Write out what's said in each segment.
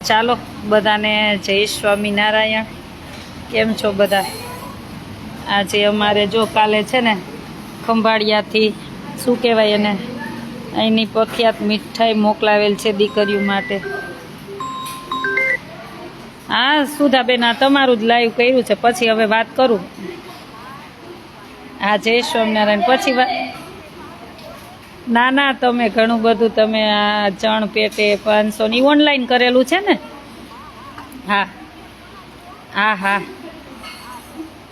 ચાલો બધાને જય સ્વામિનારાયણ. કેમ છો બધા? આજે અમારે જો કાલે છે ને ખંભાળિયાથી શું કહેવાય એને અહીંની પ્રખ્યાત મીઠાઈ મોકલાવેલ છે દીકરીઓ માટે. હા સુધાબેન, આ તમારું જ લાઈવ કર્યું છે, પછી હવે વાત કરું. હા જય સ્વામિનારાયણ. પછી ના ના, તમે ઘણું બધું તમે આ ચણ પેટે 500 ઓનલાઈન કરેલું છે ને? હા હા હા,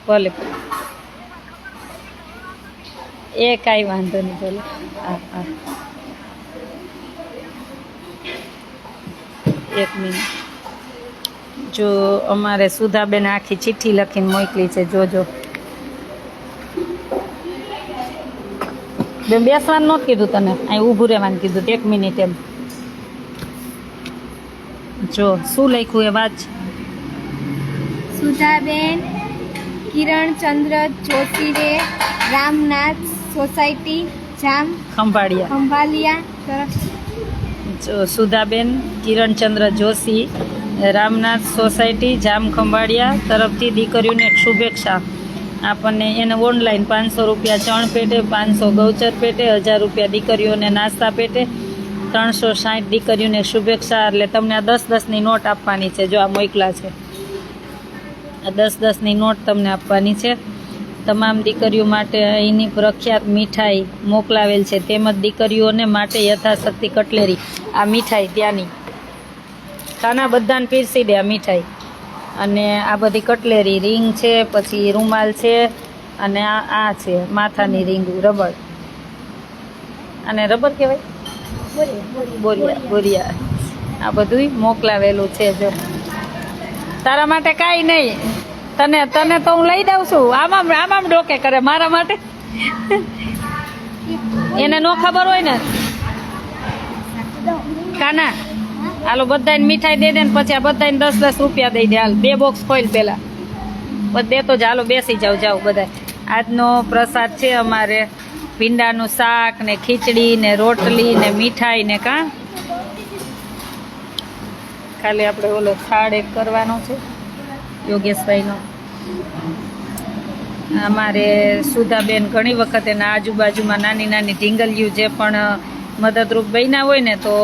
ભલે એ કાંઈ વાંધો નહીં, ભલે. હા હા, એક મિનિટ. જો અમારે સુધાબેન આખી ચિઠ્ઠી લખીને મોકલી છે, જોજો. બેસવાનું નહોતું કીધું તને, અહીં ઊભું રહેવાનું કીધું. 1 મિનિટ એમ. જો શું લખ્યું એ વાત. સુધાબેન કિરણચંદ્ર જોશીરે રામનાથ સોસાયટી જામ ખંભાલિયા તરફ. જો સુધાબેન કિરણચંદ્ર જોશી રામનાથ સોસાયટી જામ ખંભાળિયા તરફથી દીકરીઓને શુભેચ્છા. આપણને એને ઓનલાઈન 500 રૂપિયા ચણ પેટે, 500 ગૌચર પેટે, 1000 રૂપિયા દીકરીઓને નાસ્તા પેટે, 360 દીકરીઓને શુભેચ્છા. એટલે તમને આ 10-10ની નોટ આપવાની છે. જો આ મોકલા છે, આ 10-10ની નોટ તમને આપવાની છે. તમામ દીકરીઓ માટે અહીંની પ્રખ્યાત મીઠાઈ મોકલાવેલ છે, તેમજ દીકરીઓને માટે યથાશક્તિ કટલેરી. આ મીઠાઈ ત્યાંની ખાના બધાને પીરસી દે આ મીઠાઈ. અને આ બધી કટલેરી, રીંગ છે, પછી રૂમાલ છે, અને આ છે માથાની રીંગ, રબર. અને રબર કહેવાય, બોરિયા. આ બધું મોકલાવેલું છે. જો તારા માટે કાંઈ નહીં, તને તો હું લઈ દઉં છું. આમાં ડોકે કરે મારા માટે. એને ન ખબર હોય ને કાના. હાલો બધાને મીઠાઈ દે દે ને પછી આ બધાને 10-10 રૂપિયા દઈ દે. હાલ 2 બોક્સ ખોલ પેલા, બસ દેતો જ. હાલો બેસી જાઓ બધા. આજનો પ્રસાદ છે અમારે ભીંડાનું શાક ને ખીચડી ને રોટલી ને મીઠાઈ ને કાં. ખાલી આપણે ઓલો થાળ એક કરવાનો છે યોગેશભાઈનો. અમારે સુધાબેન ઘણી વખત એના આજુબાજુમાં નાની નાની ઢીંગલીઓ જે પણ મદદરૂપ બન્યા હોય ને તો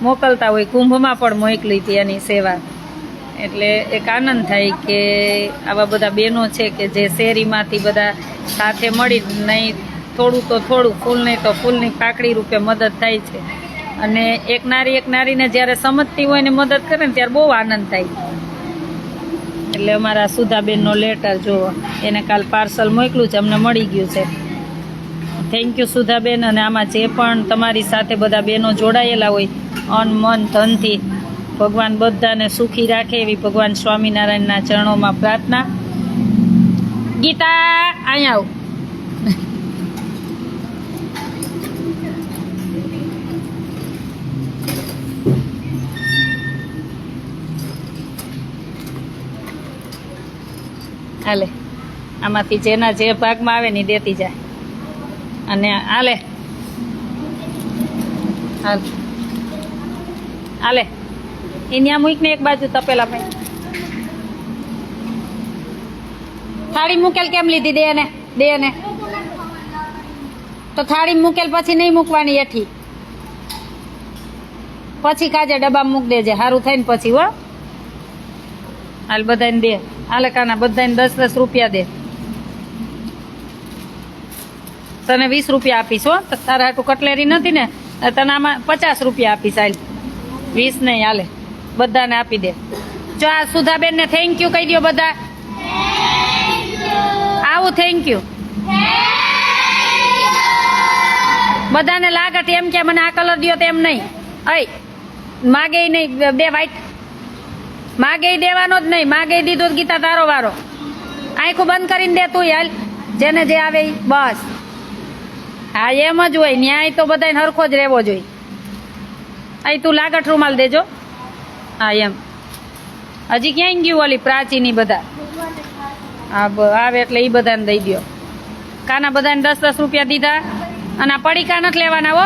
મોકલતા હોય. કુંભમાં પણ મોકલી હતી એની સેવા. એટલે એક આનંદ થાય કે આવા બધા બહેનો છે કે જે શેરીમાંથી બધા સાથે મળી, નહીં થોડું તો થોડું, ફૂલ નહીં તો ફૂલની પાકડી રૂપે મદદ થાય છે. અને એક નારીને જ્યારે સમજતી હોય ને મદદ કરે ને ત્યારે બહુ આનંદ થાય. એટલે અમારા સુધાબેનનો લેટર જુઓ, એને કાલ પાર્સલ મોકલું છે, અમને મળી ગયું છે. Thank you Sudhaben. અને આમાં જે પણ તમારી સાથે બધા બહેનો જોડાયેલા હોય અન મન ધનથી, ભગવાન બધાને સુખી રાખે એવી ભગવાન સ્વામિનારાયણના ચરણોમાં પ્રાર્થના. ગીતા અહીંયા આવ. હાલે, આમાંથી જેના જે ભાગમાં આવે ને દેતી જાય. અને હાલે હાલે અહીંયા મૂકને એક બાજુ તપેલા ભાઈ. થાળી મૂકેલ કેમ લીધી? દે ને તો થાળી મૂકેલ પછી નહીં મૂકવાની એઠી, પછી કાજે ડબ્બા મૂક દેજે, સારું થાય ને પછી. હો હાલ બધાને દે. હાલે કાના, બધાને 10-10 રૂપિયા દે. તને 20 રૂપિયા આપીશ. હો તારા હાટું કટલેરી નથી ને, તને આમાં 50 રૂપિયા આપીશ. હાલ 20 નહીં, હાલે બધાને આપી દે. જો આ સુધાબેન ને થેન્ક યુ કહી દો બધા. આવું થેન્ક યુ બધાને લાગટ એમ કે મને આ કલર દો તેમ નહીં. અય માગે નહીં, 2 વ્હાઈટ માગે દેવાનો જ નહીં. માગે દીધો ગીતા તારો વારો. આંખું બંધ કરીને દે તું. હાલ જેને જે આવે બસ. હા એમ જ હોય, ન્યાય તો બધાને હરખો જ રહેવો જોઈએ. અહીં તું લાગટ રૂમાલ દેજો. હા એમ. હજી ક્યાંય ગયું ઓલી પ્રાચીની બધા? હા આવે એટલે એ બધાને દઈ દો. કાના બધાને 10-10 રૂપિયા દીધા. અને આ પડીકા નથી લેવાના. હો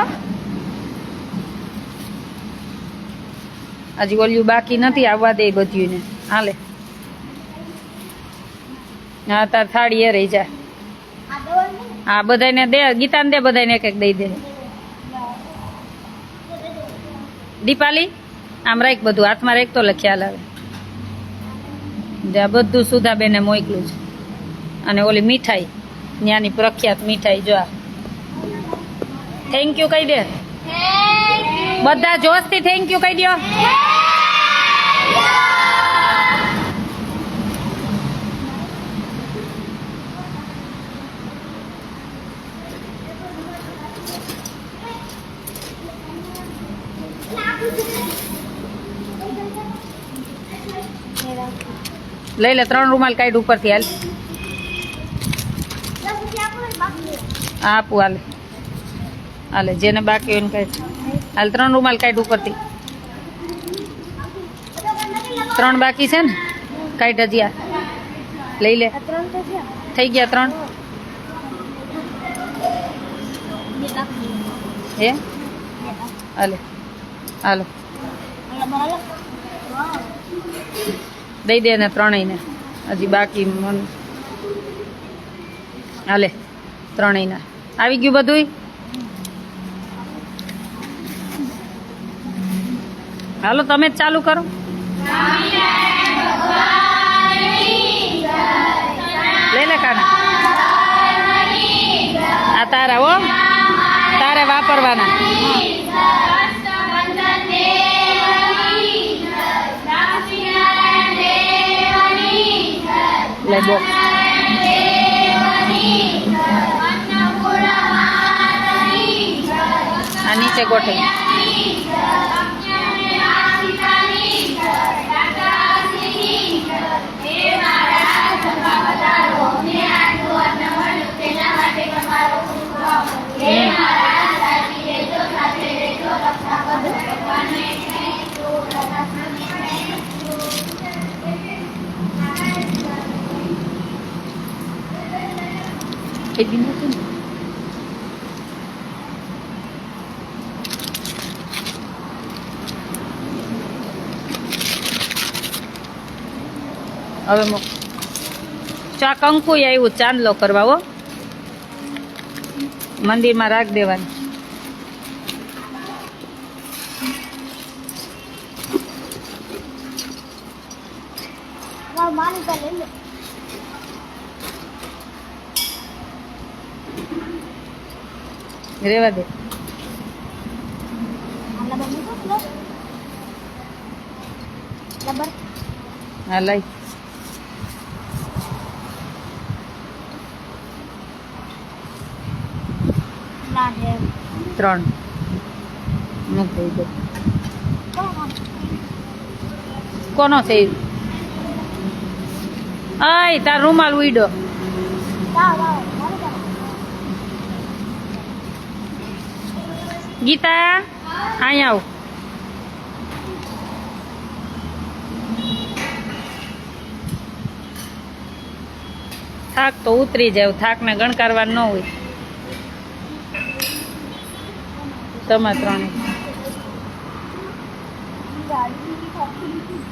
હજી ઓલ્યું બાકી નથી, આવવા દે બધું ને. હાલે હા, તાર થાળી એ રહી જાય. હા, બધાને દે, ગીતાને દે, બધાને એક એક દઈ દે. દીપાલી આમ રાખ, બધું હાથમાં રાખ તો ખ્યાલ આવે. જ્યાં બધું સુધાબેને મોકલું છે. અને ઓલી મીઠાઈ, ત્યાંની પ્રખ્યાત મીઠાઈ જો. થેન્ક યુ કહી દે બધા, જોશથી થેન્ક યુ કહી દો. લઈ લે 3 રૂમાલ કાઢ ઉપરથી. હાલ આપું. હાલે હાલે, જેને બાકી હોય ને કાઢ. હાલ 3 રૂમાલ કાઢ ઉપરથી. 3 બાકી છે ને, કાઢ હજી. આ લઈ લે. થઈ ગયા 3. હે હાલે હાલો દઈ દે ને 3 ને. હજી બાકી મન. હાલે 3 ના આવી ગયું બધું. હાલો તમે જ ચાલુ કરો. લે લે કાના, આ તારા હો, તારે વાપરવાના. લે બોક્સ. આ નીચે ગોઠવી. હવે ચા કંકુ આવ્યું, ચાંદલો કરવા હો, મંદિરમાં રાખ દેવાની. રેવા દે. હા લઈ. ત્રણ મૂકી દે. કોનો છે? આય તાર રૂમાલ ઉડ્યો. ગીતા અહીંયા આવ. થાક તો ઉતરી જાય, થાક ને ગણકારવા ન હોય. તમારે 3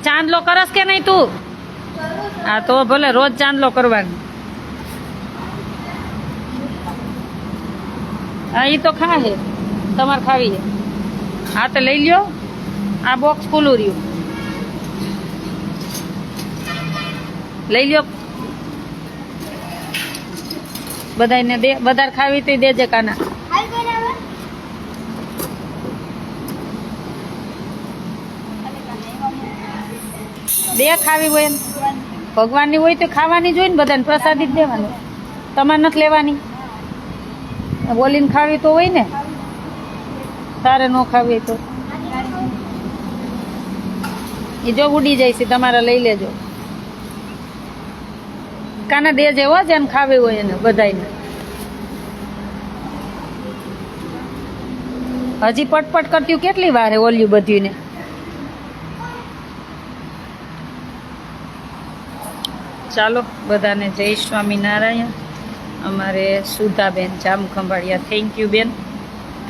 ચાંદલો કરસ કે નહીં તું? હા તો ભલે રોજ ચાંદલો કરવાનો. હા એ તો ખા હે, તમારે ખાવી હે. હા તો લઈ લ્યો. આ બોક્સ ખુલ્લું રહ્યું, લઈ લ્યો. બધાને દે, બધા ખાવી તો દેજે કાના. બે ખાવી હોય ને, ભગવાનની હોય તો ખાવાની જોઈએ ને, બધાને પ્રસાદી જ દેવાનું. તમારે નથી લેવાની. બોલીને ખાવી તો હોય ને, તારે ન ખાવી તો એ જો ઉડી જાય છે. તમારે લઈ લેજો કાના, દેજે હો જેને ખાવી હોય એને બધાને. હજી પટપટ કરતી કેટલી વાર હે ઓલ્યું બધું ને. ચાલો બધાને જય સ્વામિનારાયણ. અમારે સુધાબેન જામખંભાળિયા, થેન્ક યુ બેન.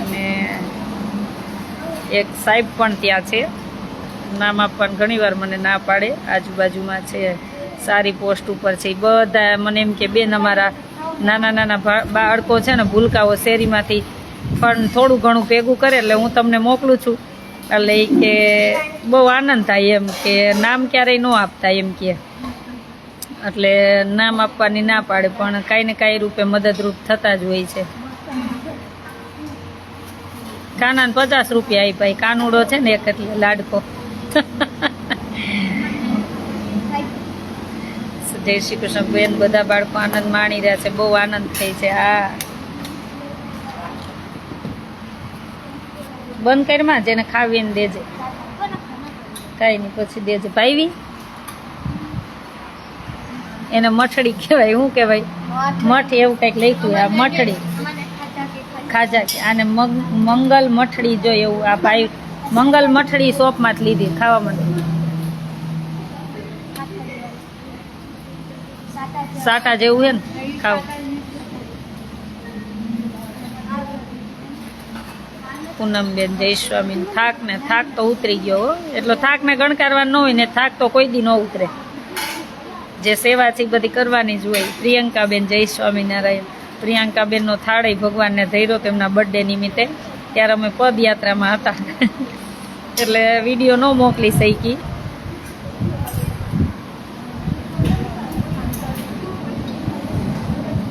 અને એક સાહેબ પણ ત્યાં છે, નામ આપવાનું ઘણીવાર મને ના પાડે. આજુબાજુમાં છે સારી પોસ્ટ ઉપર છે એ બધા મને એમ કે બેન અમારા નાના નાના બાળકો છે ને ભૂલકાઓ શેરીમાંથી પણ થોડું ઘણું ભેગું કરે એટલે હું તમને મોકલું છું. એટલે એ કે બહુ આનંદ થાય એમ કે નામ ક્યારેય ન આપતા એમ કે, એટલે નામ આપવાની ના પાડે પણ કાંઈ ને કાંઈ રૂપે મદદરૂપ થતા જ હોય છે. કાનાને 50 રૂપિયા આપ્યા. કાનુડો છે ને એક એટલે લાડકો. જય શ્રી કૃષ્ણ બેન. બધા બાળકો આનંદ માણી રહ્યા છે, બહુ આનંદ થઈ છે. હા બંધ કરીમાં જેને ખાવીને દેજે, કાંઈ નહીં પછી દેજે. ભાઈવી એને મઠડી કહેવાય. શું કહેવાય? મઠ એવું કંઈક લખ્યું. આ મઠડી ખાજા કે આને મંગલ મઠડી જો એવું. આ ભાઈ મંગલ મઠડી શોપમાં જ લીધી, ખાવા માટે. સાટા જેવું છે ને ખાવ. પૂનમબેન જય સ્વામી. થાક તો ઉતરી ગયો હો. એટલો થાક ને ગણકારવા ન હોય ને, થાક તો કોઈ દી ન ઉતરે. જે સેવા છે બધી કરવાની જ હોય. પ્રિયંકાબેન જય સ્વામિનારાયણ. પ્રિયંકાબેનનો થાળે ભગવાનને ધર્યો તેમના બર્થડે નિમિત્તે. ત્યારે અમે પદયાત્રામાં હતા એટલે વિડીયો ન મોકલી શકી.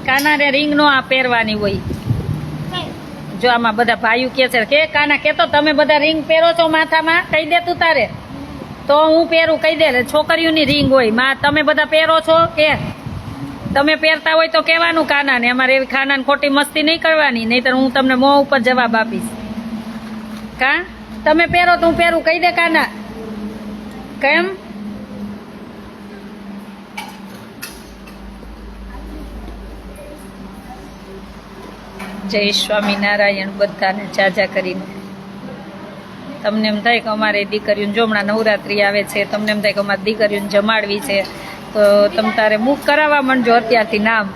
કાનાને રિંગ નો આ પહેરવાની હોય. જો આમાં બધા ભાઈઓ કે છે કે કાના કે તો તમે બધા રિંગ પહેરો છો માથામાં, કહી દે તું તારે તો હું પહેરું, કહી દે. છોકરીઓની રિંગ હોય માં, તમે બધા પહેરો છો કે તમે પહેરતા હોય તો કહેવાનું કાનાને. અમારે એવી ખાનાને ખોટી મસ્તી નહીં કરવાની, નહીંતર હું તમને મોં ઉપર જવાબ આપીશ. કા તમે પહેરો તો હું પહેરું, કહી દે કાના. કેમ? જય સ્વામિનારાયણ બધાને જાજા કરીને. તમને એમ થાય કે અમારે દીકરીઓને જો હમણાં નવરાત્રિ આવે છે, તમને એમ થાય કે અમારી દીકરીઓને જમાડવી છે તો તમે તારે બુક કરાવવા માંડજો અત્યારથી નામ.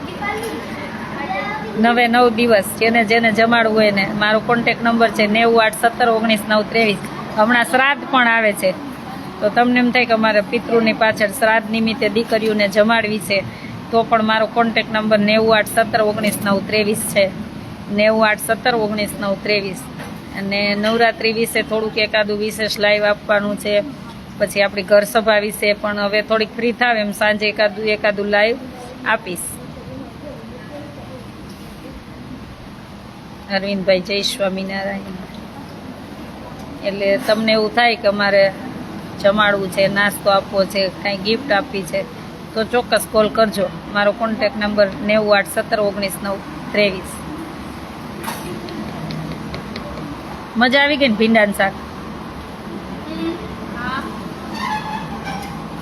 9 દિવસ જેને જેને જમાડવું હોય ને. મારો કોન્ટેક નંબર છે 9817199323. હમણાં શ્રાદ્ધ પણ આવે છે તો તમને એમ થાય કે અમારે પિતૃની પાછળ શ્રાદ્ધ નિમિત્તે દીકરીઓને જમાડવી છે તો પણ મારો કોન્ટેક નંબર 9817199323 છે. 9817199323. અને નવરાત્રિ વિશે થોડુંક એકાદું વિશેષ લાઈવ આપવાનું છે. પછી આપણી ઘર સભા વિશે પણ હવે થોડીક ફ્રી થાવ એમ સાંજે એકાદું લાઈવ આપીશ. અરવિંદભાઈ જય સ્વામિનારાયણ. એટલે તમને એવું થાય કે અમારે જમાડવું છે, નાસ્તો આપવો છે, કાંઈ ગિફ્ટ આપવી છે તો ચોક્કસ કોલ કરજો. મારો કોન્ટેક નંબર 9817199323. મજા આવી ગઈ ને ભીંડાનું શાક?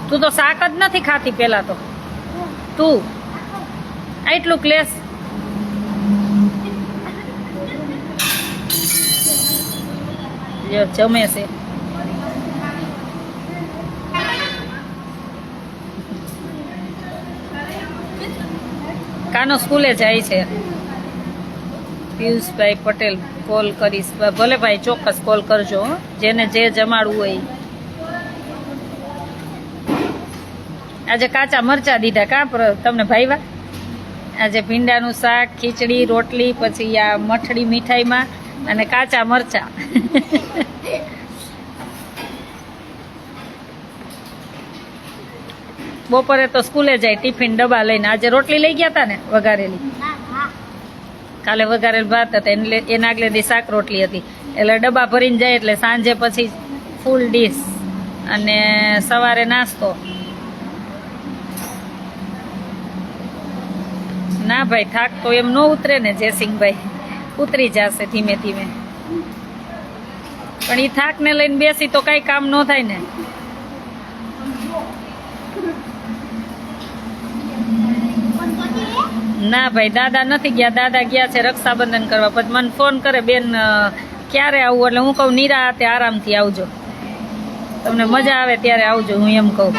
તું તો શાક જ નથી ખાતી પેલા તો. તું આટલું ક્લેશ. જમે છે. કાનો સ્કૂલે જાય છે. પિયુષભાઈ પટેલ કોલ કરીશ. ભલે ભાઈ ચોક્કસ કોલ કરજો, જેને જે જમાડવું હોય. આજે કાચા મરચા દીધા કા તમને ભાઈવા? આજે ભીંડાનું શાક, ખીચડી, રોટલી, પછી આ મઠડી મીઠાઈમાં અને કાચા મરચા. બપોરે તો સ્કૂલે જાય ટિફિન ડબ્બા લઈને. આજે રોટલી લઈ ગયા હતા ને વઘારેલી? કાલે વઘારેલ ભાત હતા એટલે એના આગલે દી શાક રોટલી હતી. એટલે ડબ્બા ભરીને જાય એટલે સાંજે પછી ફૂલ ડીશ અને સવારે નાસ્તો. ના ભાઈ થાક તો એમ ન ઉતરે ને જયસિંહભાઈ, ઉતરી જશે ધીમે ધીમે. પણ એ થાકને લઈને બેસી તો કાંઈ કામ ન થાય ને. ના ભાઈ દાદા નથી ગયા. દાદા ગયા છે રક્ષાબંધન કરવા. પછી મને ફોન કરે બેન ક્યારે આવું, એટલે હું કહું નિરાતે આરામથી આવજો, તમને મજા આવે ત્યારે આવજો, હું એમ કહું.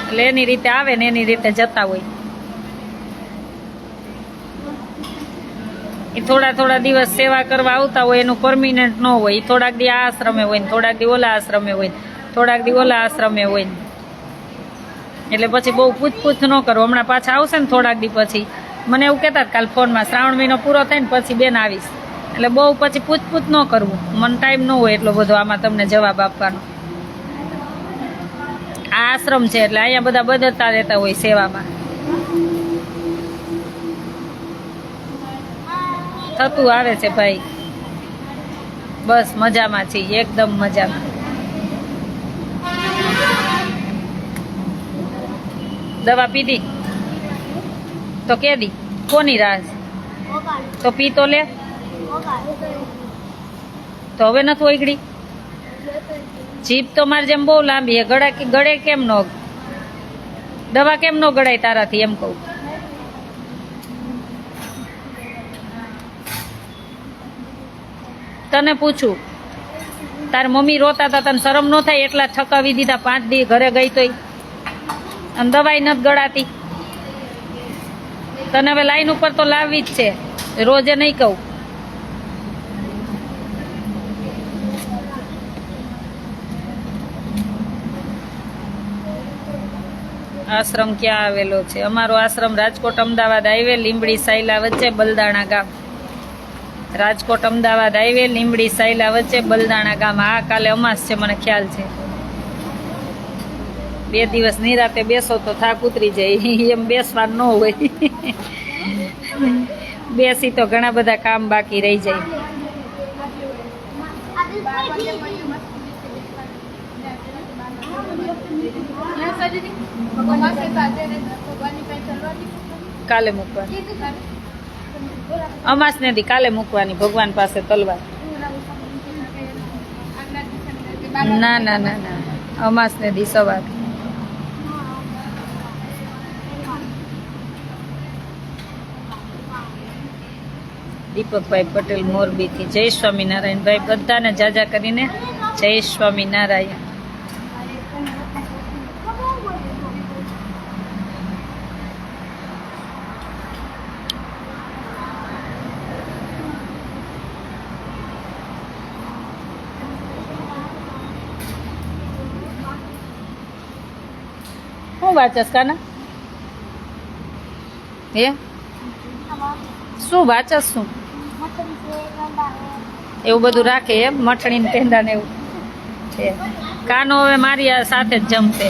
એટલે એની રીતે આવે ને એની રીતે જતા હોય. એ થોડા દિવસ સેવા કરવા આવતા હોય, એનું પરમિનન્ટ ન હોય. એ થોડાક દી આ આશ્રમે હોય ને થોડાક દી ઓલા આશ્રમે હોય. થોડાક દી ઓલા આશ્રમે હોય ને એટલે પછી બહુ પૂછપૂછ ન કરો. હમણાં પાછા આવશે ને થોડાક દી પછી મને એવું કહેતા કાલ ફોનમાં શ્રાવણ મહિનો પૂરો થાય ને પછી બેન આવીશ, એટલે બહુ પછી પૂછપૂછ ન કરવું. મને ટાઈમ ન હોય એટલો બધો આમાં તમને જવાબ આપવાનો. આ આશ્રમ છે એટલે અહીંયા બધા બદલતા રહેતા હોય સેવામાં. થતું આવે છે ભાઈ, બસ મજામાં છીએ, એકદમ મજામાં. દવા પીધી તો કે દી કોની રાહ છે? તો પી તો લે. તો હવે નથી ઓગળી? જીભ તો મારી જેમ બહુ લાંબી હે, ગળે કેમ ન દવા કેમ ન ગળાય તારાથી એમ કહું. તને પૂછું, તાર મમ્મી રોતા હતા તને શરમ ન થાય? એટલા ઠકાવી દીધા, 5 દી ઘરે ગઈ તોય, અને દવાઈ નથી ગળાતી. તને હવે લાઈન ઉપર તો લાવવી જ છે, રોજે નહીં કહું. આશ્રમ ક્યાં આવેલો છે? અમારો આશ્રમ રાજકોટ અમદાવાદ હાઈવે, લીંબડી સાયલા વચ્ચે, બલદાણા ગામ. રાજકોટ અમદાવાદ હાઈવે, લીંબડી સાયલા વચ્ચે, બલદાણા ગામ. આ કાલે અમાસ છે, મને ખ્યાલ છે. 2 દિવસ નિરાતે બેસો તો થાક ઉતરી જાય, એમ બેસવાનું ન હોય. બેસી તો ઘણા બધા કામ બાકી રહી જાય. કાલે મૂકવાની, અમાસ ને દી કાલે મૂકવાની ભગવાન પાસે તલવાર. ના ના ના ના, અમાસ ને દી સવાર. દીપકભાઈ પટેલ મોરબીથી. જય સ્વામિનારાયણ ભાઈ, બધાને જાજા કરીને જય સ્વામિનારાયણ. શું વાંચસ કાના? હે શું વાંચસ? શું એવું બધું રાખે એમ? મઠણી ને પેંડા ને એવું છે. કાનો હવે મારી સાથે જ જમશે.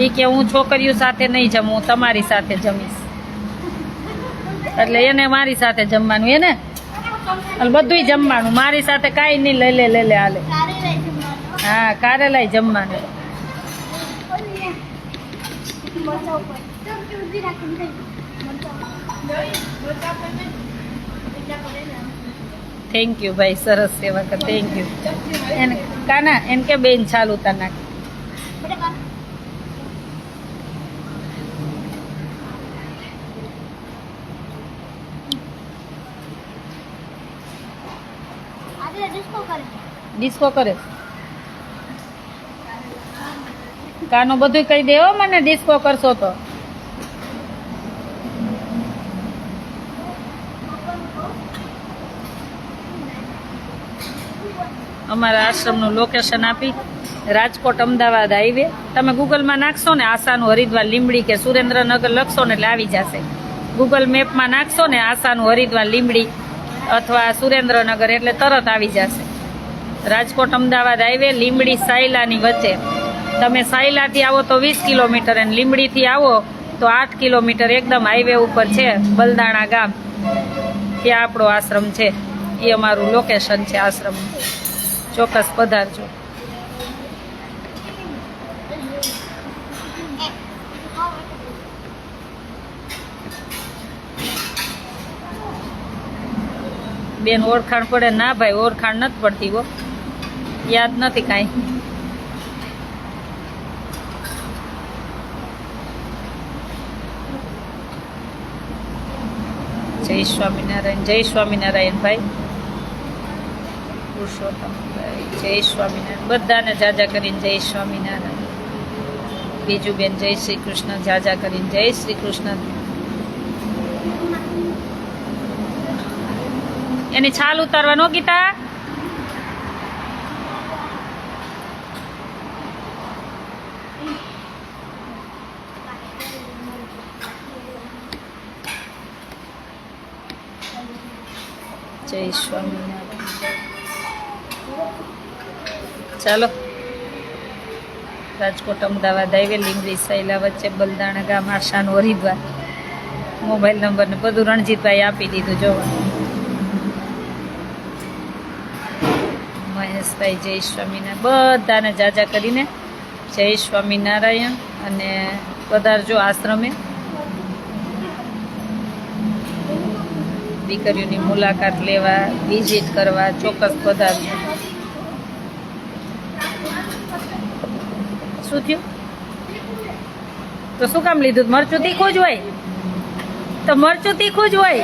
એ કે હું છોકરીઓ સાથે નહીં જમું, હું તમારી સાથે જમીશ. એટલે એને મારી સાથે જમવાનું, એને બધું જમવાનું મારી સાથે. કાંઈ નહીં, લે લે હાલે. હા, કારેલાય જમવાનું. થેન્ક યુ ભાઈ, સરસ સેવા કર. Thank you. એને કાના એને કે બેન ચાલુ તા નાખ. ડિસ્કો કરે કાનો બધું કહી દેવો મને, ડિસ્કો કરશો તો. અમારા આશ્રમનું લોકેશન આપી, રાજકોટ અમદાવાદ હાઈવે. તમે ગૂગલમાં નાખશો ને આશાનું હરિદ્વાર લીંબડી કે સુરેન્દ્રનગર લખશો ને એટલે આવી જશે. ગૂગલ મેપમાં નાખશો ને આશાનું હરિદ્વાર લીંબડી અથવા સુરેન્દ્રનગર એટલે તરત આવી જશે. રાજકોટ અમદાવાદ હાઈવે, લીંબડી સાયલાની વચ્ચે. તમે સાયલાથી આવો તો 20 કિલોમીટર અને લીંબડીથી આવો તો 8 કિલોમીટર. એકદમ હાઈવે ઉપર છે, બલદાણા ગામ. ત્યાં આપણો આશ્રમ છે. એ અમારું લોકેશન છે આશ્રમ. ચોક્કસ પધારજો. બેન ઓળખાણ પડે? ના ભાઈ, ઓળખાણ નથી પડતી હો, યાદ નથી કાંઈ. જય સ્વામિનારાયણ. જય સ્વામિનારાયણ ભાઈ પુરુષોત્તમ ભાઈ. જય સ્વામિનારાયણ. બધાને જાજા કરીને જય સ્વામિનારાયણ. બીજું બેન જય શ્રી કૃષ્ણ. જાજા કરીને જય શ્રી કૃષ્ણ. એની છાલ ઉતારવા નો ગીતા. જય સ્વામિનારાયણ. ચાલો, રાજકોટ અમદાવાદ હાઈવે લીંબડી સૈલા વચ્ચે બલદાણા ગામ આશાનું હરિદ્વાર. મોબાઈલ નંબર ને બધું રણજીતભાઈ આપી દીધું જોવા. મહેશભાઈ જય સ્વામિનારાયણ. બધાને જાજા કરીને જય સ્વામિનારાયણ. અને પધારજો આશ્રમે. દીકરીઓની મુલાકાત લેવા, વિઝિટ કરવા ચોક્કસ પધારજો. શું થયું? તો શું કામ લીધું? મરચું તીખું જ હોય તો મરચું તીખું જ હોય.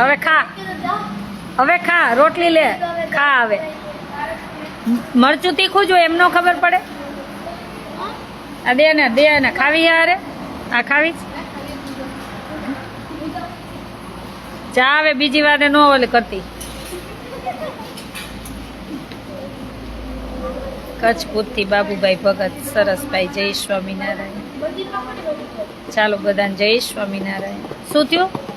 હવે ખા, હવે ખા, રોટલી લે, ખા. હવે મરચું તીખું જ હોય એમ ન ખબર પડે? આ દે ને ખાવી. યાર આ ખાવી ચા. હવે બીજી વાર ન ઓલે કરતી. કચ્છપુરથી બાબુભાઈ ભગત. સરસભાઈ જય સ્વામિનારાયણ. ચાલો બધાને જય સ્વામિનારાયણ. શું થયું?